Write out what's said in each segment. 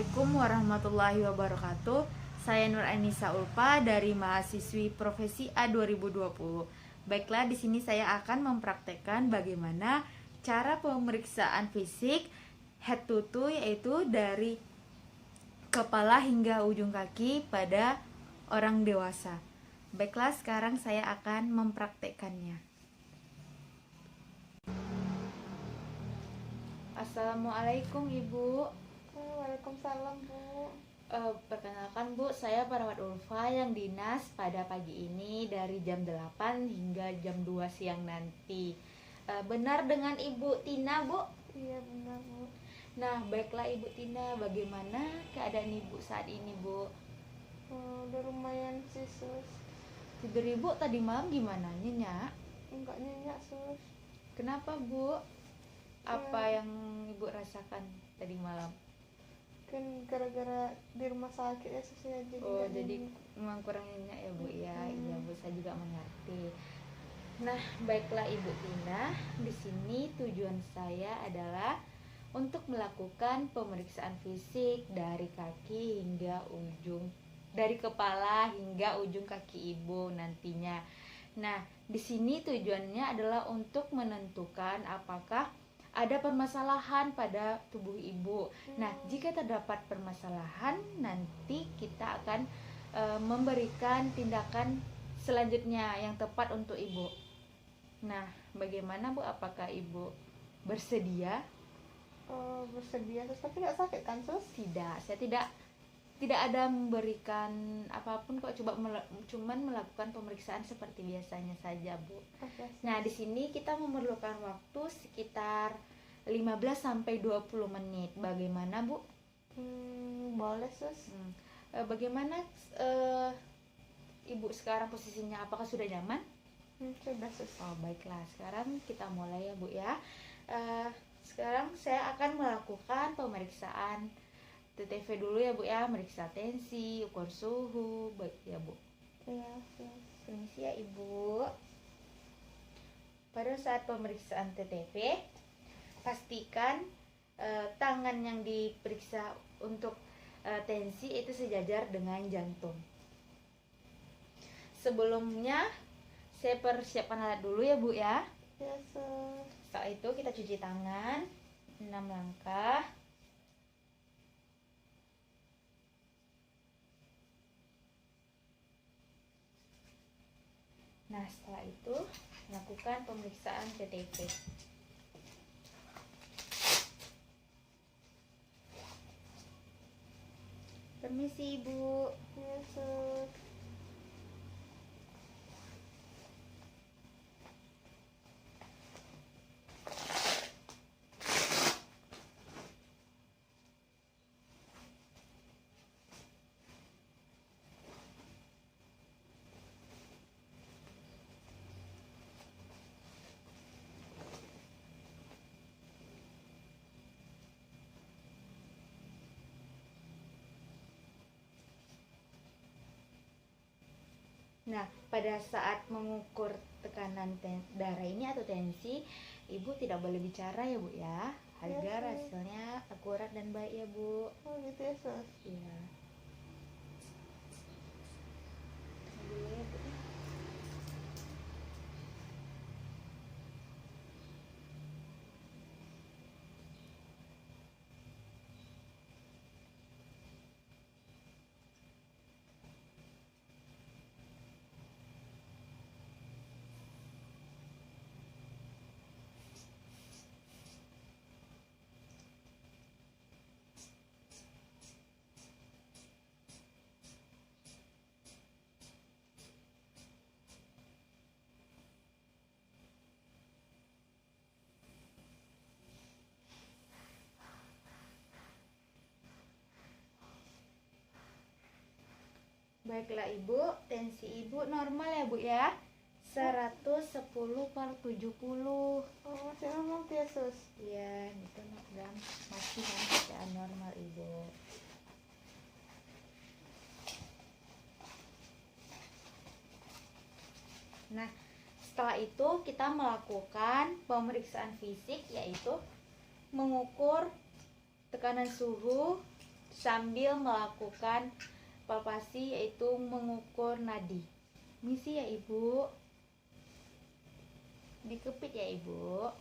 Assalamualaikum warahmatullahi wabarakatuh. Saya Nur Anissa Ulpa dari mahasiswi Profesi A 2020. Baiklah, di sini saya akan mempraktekkan bagaimana cara pemeriksaan fisik head to toe, yaitu dari kepala hingga ujung kaki pada orang dewasa. Baiklah, sekarang saya akan mempraktekkannya. Assalamualaikum Ibu. Waalaikumsalam, Bu. Perkenalkan Bu, saya Parawat Ulfa yang dinas pada pagi ini dari jam 8 hingga jam 2 siang nanti. Benar dengan Ibu Tina, Bu? Iya, benar, Bu. Nah, baiklah Ibu Tina, bagaimana keadaan Ibu saat ini, Bu? Udah lumayan sih, Sus. Tidur Ibu tadi malam gimana? Nyenyak? Enggak nyenyak, Sus. Kenapa, Bu? Apa yang Ibu rasakan tadi malam? Kan gara-gara di rumah sakit ya, Sus, ya. Jadi memang kurang nyenyak ya, Bu ya. Iya, Bu, saya juga mengerti. Nah, baiklah Ibu Tina, di sini tujuan saya adalah untuk melakukan pemeriksaan fisik dari kaki hingga ujung, dari kepala hingga ujung kaki Ibu nantinya. Nah, di sini tujuannya adalah untuk menentukan apakah ada permasalahan pada tubuh Ibu. Nah, jika terdapat permasalahan, nanti kita akan memberikan tindakan selanjutnya yang tepat untuk Ibu. Nah, bagaimana Bu? Apakah Ibu bersedia? Bersedia, Sus. Tapi nggak sakit kan, Sus? Tidak, saya tidak ada memberikan apapun kok, cuman melakukan pemeriksaan seperti biasanya saja, Bu. Oke, Sus. Nah, di sini kita memerlukan waktu sekitar 15 sampai 20 menit. Bagaimana, Bu? Boleh, Sus. Bagaimana Ibu sekarang posisinya? Apakah sudah nyaman? Sudah, Sus. Oh, baiklah. Sekarang kita mulai ya, Bu ya. Sekarang saya akan melakukan pemeriksaan TTV dulu ya, Bu ya. Meriksa tensi, ukur suhu, baik ya, Bu. Iya, Sus. Permisi ya, Ibu. Pada saat pemeriksaan TTV, pastikan tangan yang diperiksa untuk tensi itu sejajar dengan jantung. Sebelumnya saya persiapkan alat dulu ya, Bu ya. Iya, Sus. Setelah itu kita cuci tangan 6 langkah. Nah, setelah itu lakukan pemeriksaan TTV. Permisi, Ibu. Iya, Sus. Nah, pada saat mengukur tekanan darah ini atau tensi, Ibu tidak boleh bicara ya, Bu ya, agar Sus. hasilnya akurat dan baik ya, Bu. Oh, gitu ya, Sus. Iya. Dulu ya, Bu. Baiklah Ibu, tensi Ibu normal ya, Bu ya. 110/70. Oh, masih normal ya, Sus. Iya, itu dan masih dalam keadaan normal, Ibu. Nah, setelah itu kita melakukan pemeriksaan fisik, yaitu mengukur tekanan suhu, sambil melakukan palpasi, yaitu mengukur nadi. Misi ya Ibu, dikepit ya Ibu.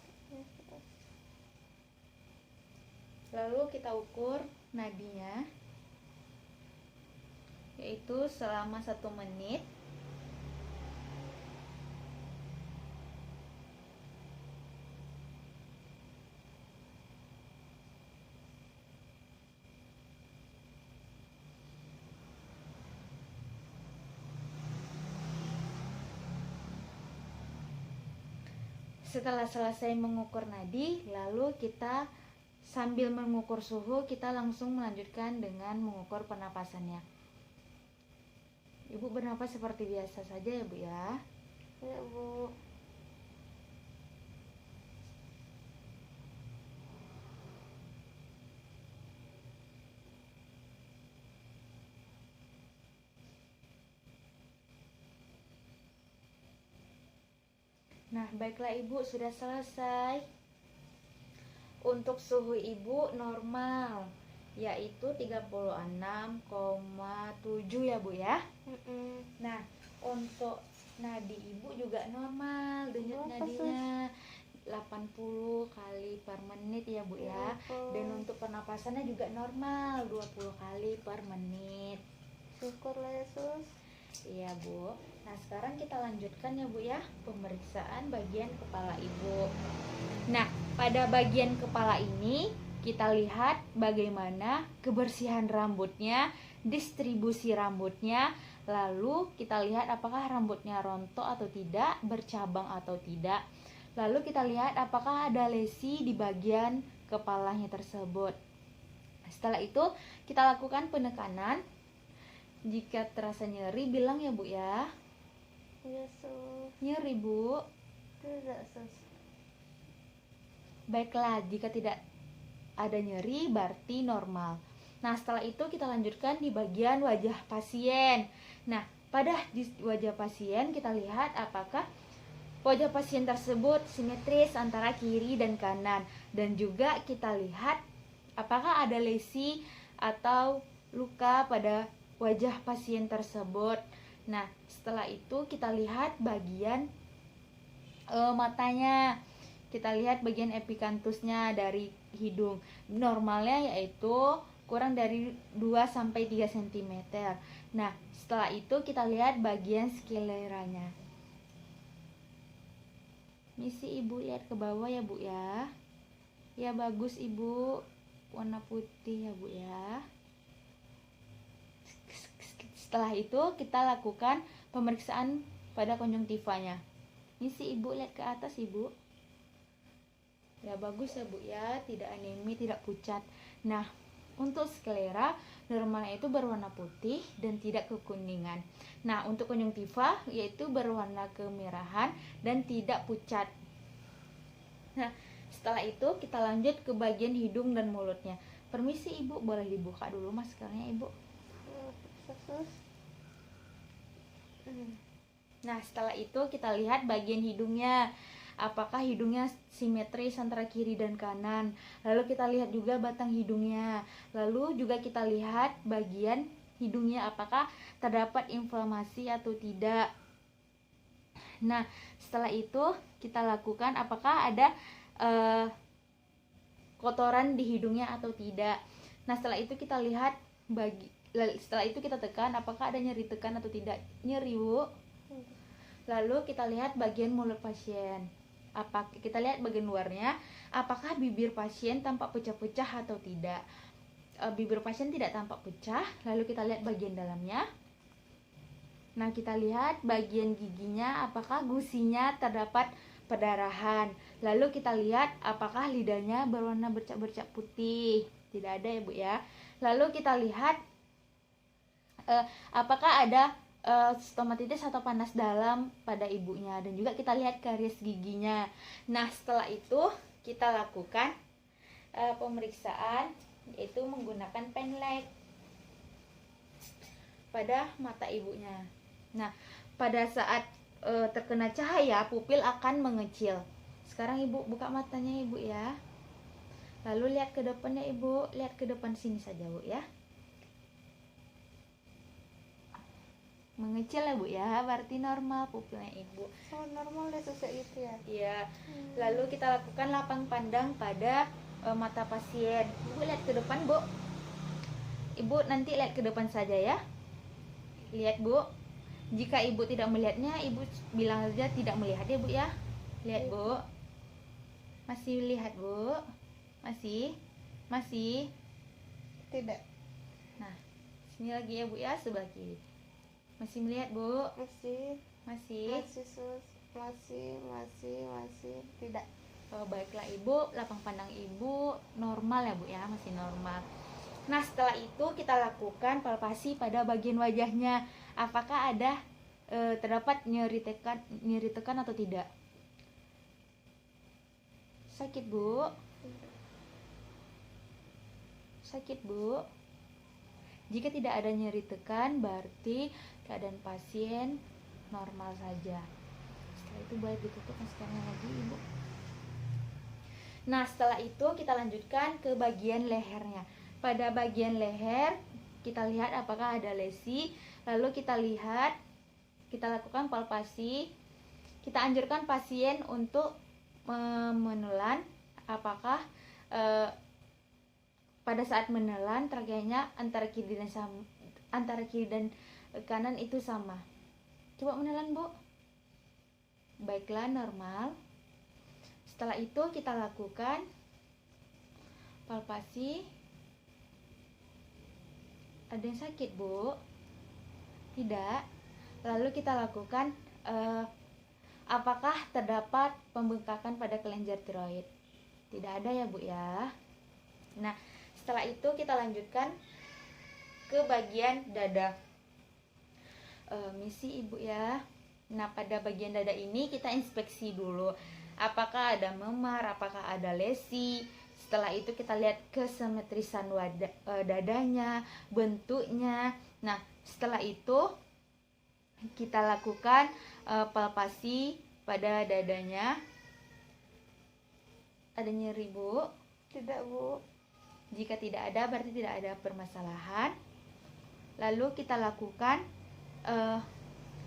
Lalu kita ukur nadinya, yaitu selama 1 menit. Setelah selesai mengukur nadi, lalu kita sambil mengukur suhu, kita langsung melanjutkan dengan mengukur pernapasannya. Ibu bernapas seperti biasa saja ya Bu ya. Ya Bu. Nah, baiklah Ibu, sudah selesai. Untuk suhu Ibu normal, yaitu 36,7 ya Bu ya. Nah, untuk nadi Ibu juga normal, denyut nadinya 80 kali per menit ya Bu ya. Dan untuk pernapasannya juga normal, 20 kali per menit. Syukurlah Yesus. Iya Bu. Nah sekarang kita lanjutkan ya Bu ya, pemeriksaan bagian kepala Ibu. Nah pada bagian kepala ini kita lihat bagaimana kebersihan rambutnya, distribusi rambutnya. Lalu kita lihat apakah rambutnya rontok atau tidak, bercabang atau tidak. Lalu kita lihat apakah ada lesi di bagian kepalanya tersebut. Setelah itu kita lakukan penekanan. Jika terasa nyeri bilang ya Bu ya. Iya Sus. Nyeri Bu? Tidak Sus. Baiklah, jika tidak ada nyeri berarti normal. Nah setelah itu kita lanjutkan di bagian wajah pasien. Nah pada di wajah pasien kita lihat apakah wajah pasien tersebut simetris antara kiri dan kanan. Dan juga kita lihat apakah ada lesi atau luka pada wajah pasien tersebut. Nah setelah itu kita lihat bagian matanya. Kita lihat bagian epikantusnya dari hidung. Normalnya yaitu kurang dari 2-3 cm. Nah setelah itu kita lihat bagian skleranya. Misi Ibu lihat ke bawah ya Bu ya. Ya bagus Ibu, warna putih ya Bu ya. Setelah itu kita lakukan pemeriksaan pada konjungtivanya. Misi Ibu lihat ke atas Ibu. Ya bagus ya Bu ya, tidak anemi, tidak pucat. Nah untuk sklera normalnya itu berwarna putih dan tidak kekuningan. Nah untuk konjungtiva yaitu berwarna kemerahan dan tidak pucat. Nah setelah itu kita lanjut ke bagian hidung dan mulutnya. Permisi Ibu, boleh dibuka dulu maskernya Ibu. Nah setelah itu kita lihat bagian hidungnya. Apakah hidungnya simetris antara kiri dan kanan. Lalu kita lihat juga batang hidungnya. Lalu juga kita lihat bagian hidungnya apakah terdapat inflamasi atau tidak. Nah setelah itu kita lakukan apakah ada kotoran di hidungnya atau tidak. Nah setelah itu kita lihat setelah itu kita tekan apakah ada nyeri tekan atau tidak. Nyeri Bu. Lalu kita lihat bagian mulut pasien. Kita lihat bagian luarnya, apakah bibir pasien tampak pecah-pecah atau tidak. Bibir pasien tidak tampak pecah. Lalu kita lihat bagian dalamnya. Nah kita lihat bagian giginya, apakah gusinya terdapat perdarahan. Lalu kita lihat apakah lidahnya berwarna bercak-bercak putih. Tidak ada ya Bu ya. Lalu kita lihat apakah ada stomatitis atau panas dalam pada ibunya. Dan juga kita lihat karies giginya. Nah setelah itu kita lakukan pemeriksaan, yaitu menggunakan penlek pada mata ibunya. Nah pada saat terkena cahaya, pupil akan mengecil. Sekarang Ibu buka matanya Ibu ya. Lalu lihat ke depannya Ibu, lihat ke depan sini saja Bu ya. mengecil ya Bu ya, berarti normal pupilnya Ibu. Oh, normal deh sejak itu ya. Iya. Lalu kita lakukan lapang pandang pada mata pasien. Ibu lihat ke depan, Bu. Ibu nanti lihat ke depan saja ya. Lihat, Bu. Jika Ibu tidak melihatnya, Ibu bilang saja tidak melihat ya, Bu ya. Lihat, Bu. Masih lihat, Bu? Masih? Masih? Tidak. Nah, sini lagi ya, Bu ya, sebelah kiri. Masih melihat, Bu? Masih. Masih? Masih sus. Masih. Tidak. Oh, baiklah Ibu, lapang pandang Ibu normal ya Bu ya, masih normal. Nah, setelah itu kita lakukan palpasi pada bagian wajahnya. Apakah ada terdapat nyeri tekan atau tidak? Sakit Bu? Sakit Bu? Jika tidak ada nyeri tekan, berarti keadaan pasien normal saja. Setelah itu boleh ditutup maskernya lagi Ibu. Nah, setelah itu kita lanjutkan ke bagian lehernya. Pada bagian leher, kita lihat apakah ada lesi. Lalu kita lakukan palpasi. Kita anjurkan pasien untuk menelan apakah pada saat menelan trakeanya antara kiri dan kanan itu sama. Coba menelan Bu. Baiklah, normal. Setelah itu kita lakukan palpasi. Ada yang sakit Bu? Tidak. Lalu kita lakukan apakah terdapat pembengkakan pada kelenjar tiroid? Tidak ada ya Bu ya. Nah, setelah itu kita lanjutkan ke bagian dada. Misi Ibu ya. Nah, pada bagian dada ini kita inspeksi dulu. Apakah ada memar, apakah ada lesi. Setelah itu kita lihat kesimetrisan dadanya, bentuknya. Nah, setelah itu kita lakukan palpasi pada dadanya. Ada nyeri Bu? Tidak Bu. Jika tidak ada, berarti tidak ada permasalahan. Lalu kita lakukan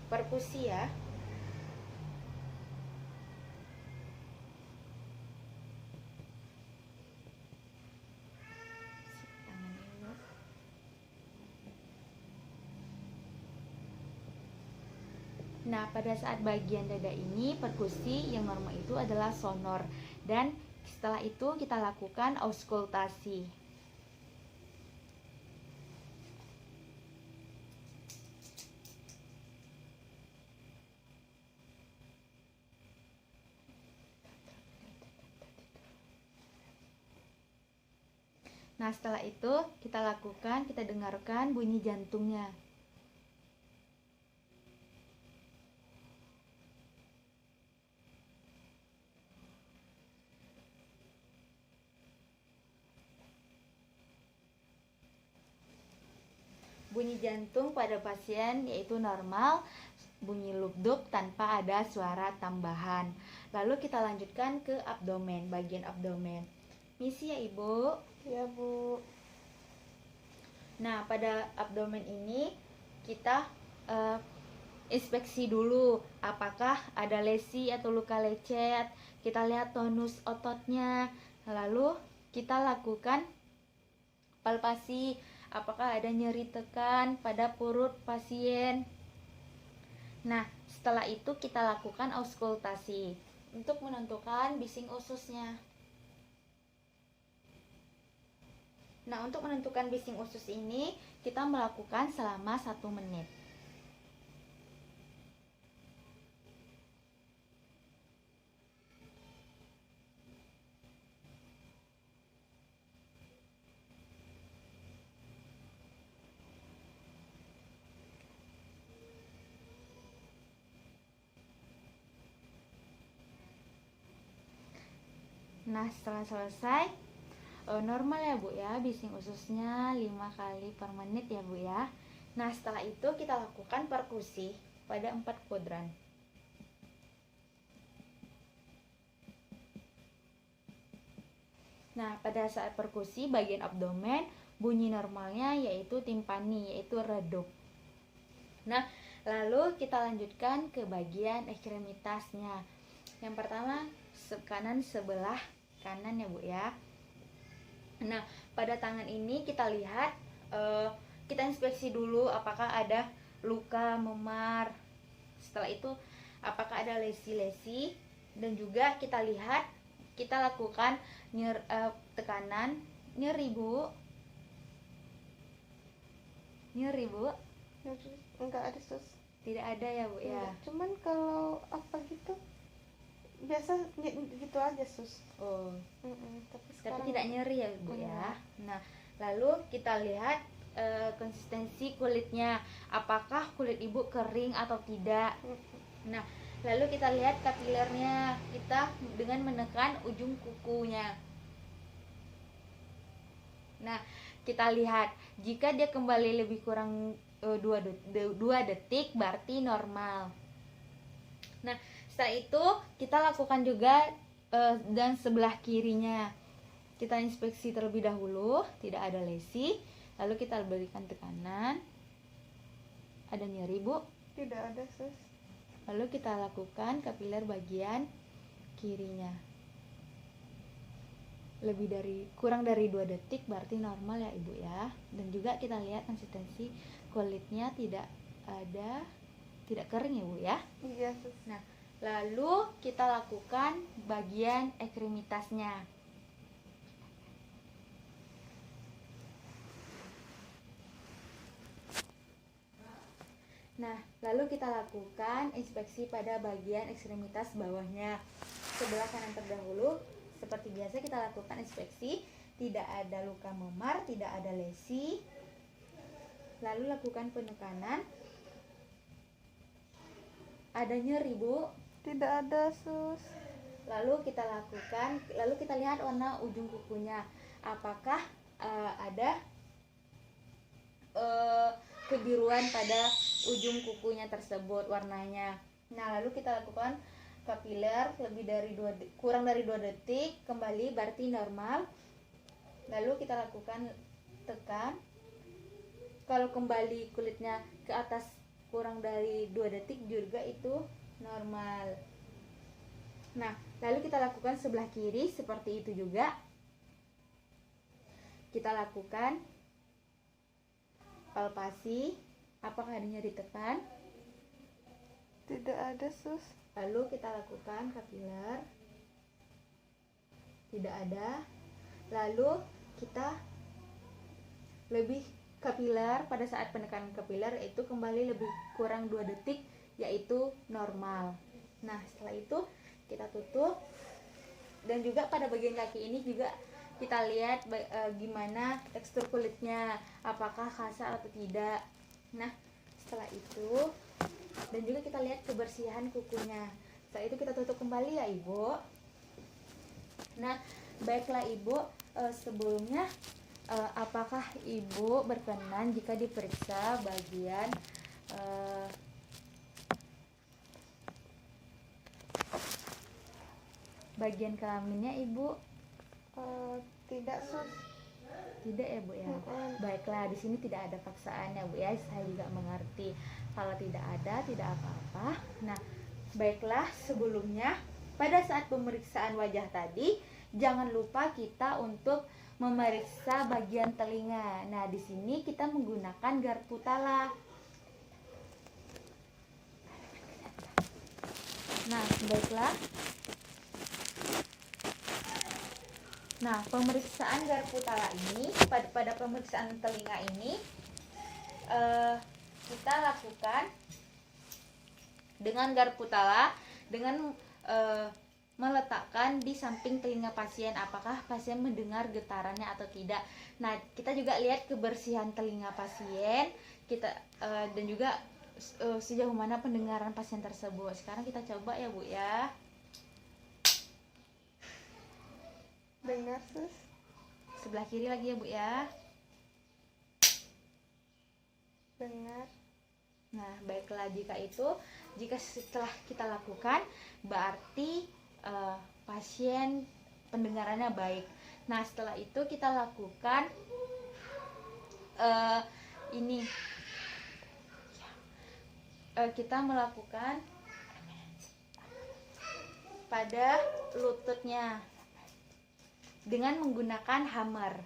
perkusi ya. Nah, pada saat bagian dada ini perkusi yang normal itu adalah sonor, dan setelah itu kita lakukan auskultasi. Nah, setelah itu kita dengarkan bunyi jantungnya. Bunyi jantung pada pasien yaitu normal, bunyi lubduk tanpa ada suara tambahan. Lalu kita lanjutkan ke abdomen, bagian abdomen. Misi ya Ibu. Ya Bu. Nah, pada abdomen ini kita inspeksi dulu apakah ada lesi atau luka lecet. Kita lihat tonus ototnya. Lalu kita lakukan palpasi apakah ada nyeri tekan pada perut pasien. Nah, setelah itu kita lakukan auskultasi untuk menentukan bising ususnya. Nah, untuk menentukan bising usus ini kita melakukan selama 1 menit. Nah, setelah selesai, normal ya Bu ya, bising ususnya 5 kali per menit ya Bu ya. Nah, setelah itu kita lakukan perkusi pada 4 kuadran. Nah, pada saat perkusi bagian abdomen bunyi normalnya yaitu timpani, yaitu redup. Nah, Lalu kita lanjutkan ke bagian ekstremitasnya. Yang pertama kanan sebelah kanan ya Bu ya. Nah, pada tangan ini kita lihat, kita inspeksi dulu apakah ada luka memar. Setelah itu apakah ada lesi-lesi, dan juga kita lihat, kita lakukan tekanan. Nyeri Bu, nyeri Bu? Enggak ada sus. Tidak ada ya Bu ya. Cuman kalau apa gitu biasa gitu aja sus. Oh, Tapi tapi tidak nyeri ya Bu ya. Nah, lalu kita lihat konsistensi kulitnya, apakah kulit ibu kering atau tidak. Nah, lalu kita lihat kapilernya, kita dengan menekan ujung kukunya. Nah, kita lihat jika dia kembali lebih kurang 2 detik berarti normal. Nah, setelah itu kita lakukan juga dan sebelah kirinya. Kita inspeksi terlebih dahulu, tidak ada lesi. Lalu kita berikan tekanan. Ada nyeri Bu? Tidak ada sus. Lalu kita lakukan kapiler bagian kirinya. Kurang dari 2 detik berarti normal ya Ibu ya. Dan juga kita lihat konsistensi kulitnya tidak kering ya Bu ya. Iya sus. Nah, lalu kita lakukan bagian ekstremitasnya. Nah, lalu kita lakukan inspeksi pada bagian ekstremitas bawahnya. Sebelah kanan terdahulu, seperti biasa kita lakukan inspeksi, tidak ada luka memar, tidak ada lesi. Lalu lakukan penekanan. Ada nyeri Bu? Tidak ada sus. Lalu kita lihat warna ujung kukunya. Apakah ada kebiruan pada ujung kukunya tersebut warnanya. Nah, lalu kita lakukan kapiler kurang dari 2 detik, kembali berarti normal. Lalu kita lakukan tekan. Kalau kembali kulitnya ke atas kurang dari 2 detik juga itu normal. Nah, lalu kita lakukan sebelah kiri seperti itu juga. Kita lakukan palpasi, apakah ada nyeri tekan? Tidak ada sus. Lalu kita lakukan kapiler, tidak ada. Lalu kita lebih kapiler, pada saat penekanan kapiler itu kembali lebih kurang 2 detik, yaitu normal. Nah, setelah itu kita tutup. Dan juga pada bagian kaki ini juga kita lihat gimana tekstur kulitnya, apakah kasar atau tidak. Nah, setelah itu, dan juga kita lihat kebersihan kukunya. Setelah itu kita tutup kembali ya Ibu. Nah, baiklah Ibu, sebelumnya apakah Ibu berkenan jika diperiksa bagian bagian kelaminnya Ibu? Tidak sus. Tidak ya Bu ya. Baiklah, di sini tidak ada paksaan ya Bu ya. Saya juga mengerti. Kalau tidak ada, tidak apa-apa. Nah, baiklah, sebelumnya pada saat pemeriksaan wajah tadi, jangan lupa kita untuk memeriksa bagian telinga. Nah, di sini kita menggunakan garpu tala. Nah, baiklah. Nah, pemeriksaan garpu tala ini, pada pemeriksaan telinga ini, kita lakukan dengan garpu tala, dengan meletakkan di samping telinga pasien, apakah pasien mendengar getarannya atau tidak. Nah, kita juga lihat kebersihan telinga pasien, dan juga sejauh mana pendengaran pasien tersebut. Sekarang kita coba ya Bu ya. Dengar sus. Sebelah kiri lagi ya Bu ya. Dengar. Nah, baiklah, jika setelah kita lakukan berarti pasien pendengarannya baik. Nah, setelah itu kita lakukan kita melakukan pada lututnya dengan menggunakan hammer.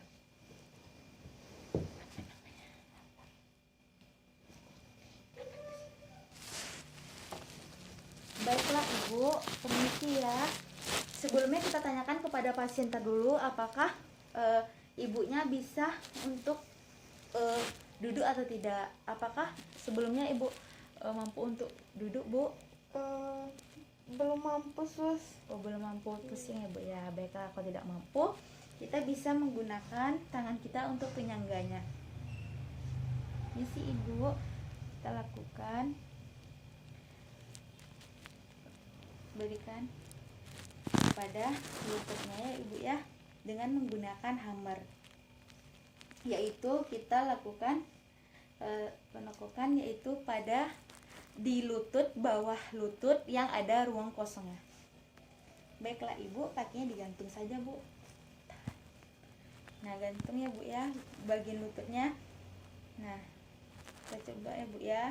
Baiklah Ibu, permisi ya. Sebelumnya kita tanyakan kepada pasien dulu apakah ibunya bisa untuk duduk atau tidak. Apakah sebelumnya Ibu mampu untuk duduk, Bu? Belum mampu, Sus. Oh, belum mampu, pusing ya, Bu ya. Baiklah, kalau tidak mampu, kita bisa menggunakan tangan kita untuk penyangganya. Ini sih Ibu, kita lakukan. Berikan pada lututnya ya Ibu ya, dengan menggunakan hammer. Yaitu kita lakukan penekukan yaitu pada di lutut, bawah lutut yang ada ruang kosongnya. Baiklah Ibu, kakinya digantung saja, Bu. Nah, gantung ya Bu ya, bagian lututnya. Nah, kita coba ya Bu ya.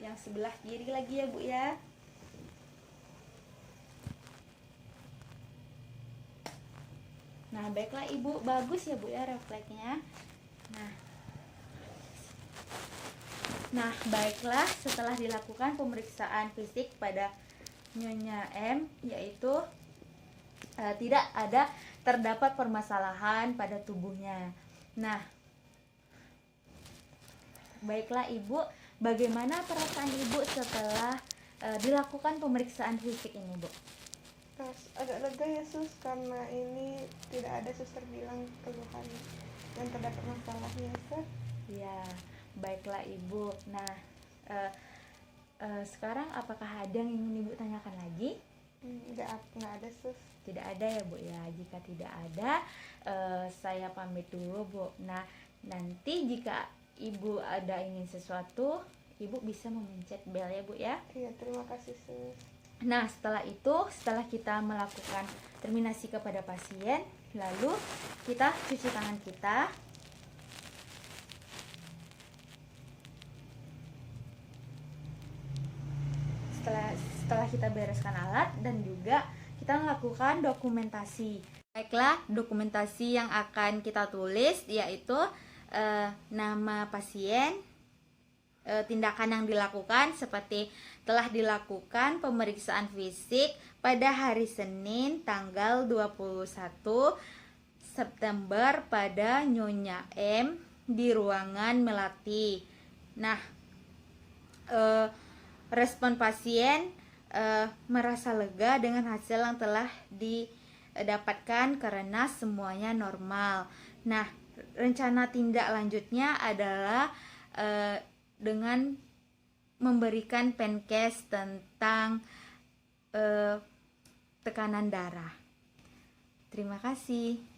Yang sebelah kiri lagi ya Bu ya. Nah, baiklah Ibu, bagus ya Bu ya refleksnya. Nah, baiklah, setelah dilakukan pemeriksaan fisik pada Nyonya M, yaitu tidak ada terdapat permasalahan pada tubuhnya. Nah, baiklah Ibu, bagaimana perasaan Ibu setelah dilakukan pemeriksaan fisik ini, Bu? Agak lega ya, Sus, karena ini tidak ada suster bilang keluhan yang terdapat masalahnya, Sus. Ya, baiklah Ibu. Nah, sekarang apakah ada yang ingin Ibu tanyakan lagi? Nggak ada, Sus. Tidak ada ya Bu ya. Jika tidak ada, saya pamit dulu, Bu. Nah, nanti jika Ibu ada ingin sesuatu, Ibu bisa memencet bel ya Bu ya. Iya, terima kasih, Sus. Nah, setelah itu, setelah kita melakukan terminasi kepada pasien, lalu kita cuci tangan kita. Setelah kita bereskan alat dan juga kita melakukan dokumentasi. Baiklah, dokumentasi yang akan kita tulis yaitu nama pasien, tindakan yang dilakukan seperti telah dilakukan pemeriksaan fisik pada hari Senin tanggal 21 September pada Nyonya M di ruangan Melati. Nah, respon pasien merasa lega dengan hasil yang telah didapatkan karena semuanya normal. Nah, rencana tindak lanjutnya adalah dengan memberikan penkes tentang tekanan darah. Terima kasih.